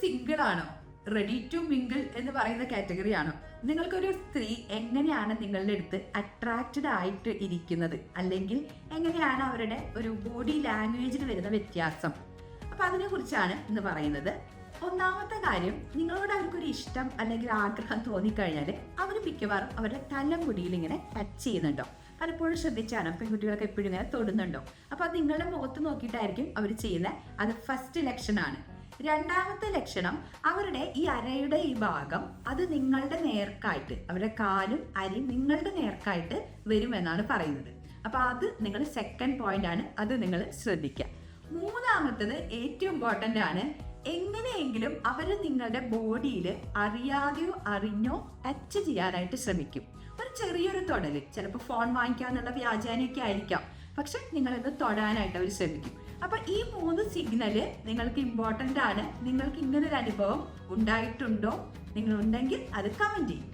Single ആണോ? Ready to mingle എന്ന് പറയുന്ന കാറ്റഗറി ആണോ? നിങ്ങൾക്കൊരു സ്ത്രീ എങ്ങനെയാണ് നിങ്ങളുടെ അടുത്ത് അട്രാക്റ്റഡ് ആയിട്ട് ഇരിക്കുന്നത്, അല്ലെങ്കിൽ എങ്ങനെയാണ് അവരുടെ ഒരു ബോഡി ലാംഗ്വേജിൽ വരുന്ന വ്യത്യാസം, അപ്പൊ അതിനെ കുറിച്ചാണ് ഇന്ന് പറയുന്നത്. ഒന്നാമത്തെ കാര്യം, നിങ്ങളോട് അവർക്കൊരു ഇഷ്ടം അല്ലെങ്കിൽ ആഗ്രഹം തോന്നിക്കഴിഞ്ഞാൽ അവർ മിക്കവാറും അവരുടെ തലമുടിയിൽ ഇങ്ങനെ ടച്ച് ചെയ്യുന്നുണ്ടോ? പലപ്പോഴും ശ്രദ്ധിച്ചാണ് പെൺകുട്ടികളൊക്കെ എപ്പോഴും ഇങ്ങനെ തൊടുന്നുണ്ടോ? അപ്പൊ അത് നിങ്ങളുടെ മുഖത്ത് നോക്കിയിട്ടായിരിക്കും അവർ ചെയ്യുന്നത്. അത് ഫസ്റ്റ് ലക്ഷണമാണ്. രണ്ടാമത്തെ ലക്ഷണം, അവരുടെ ഈ അരയുടെ ഈ ഭാഗം അത് നിങ്ങളുടെ നേർക്കായിട്ട്, അവരുടെ കാലും അരയും നിങ്ങളുടെ നേർക്കായിട്ട് വരുമെന്നാണ് പറയുന്നത്. അപ്പൊ അത് നിങ്ങൾ സെക്കൻഡ് പോയിന്റ് ആണ്, അത് നിങ്ങൾ ശ്രദ്ധിക്കുക. മൂന്നാമത്തത് ഏറ്റവും ഇമ്പോർട്ടൻ്റ് ആണ്. എങ്ങനെയെങ്കിലും അവർ നിങ്ങളുടെ ബോഡിയിൽ അറിയാതെയോ അറിഞ്ഞോ ടച്ച് ചെയ്യാനായിട്ട് ശ്രമിക്കും. ഒരു ചെറിയൊരു തൊടല്, ചിലപ്പോൾ ഫോൺ വാങ്ങിക്കാനുള്ള വ്യാജാനൊക്കെ ആയിരിക്കാം, പക്ഷെ നിങ്ങളിത് തൊടാനായിട്ട് അവർ ശ്രമിക്കും. അപ്പൊ ഈ 3 സിഗ്നല് നിങ്ങൾക്ക് ഇമ്പോർട്ടൻ്റ് ആണ്. നിങ്ങൾക്ക് ഇങ്ങനൊരു അനുഭവം ഉണ്ടായിട്ടുണ്ടോ? നിങ്ങൾ ഉണ്ടെങ്കിൽ അത് കമന്റ് ചെയ്യും.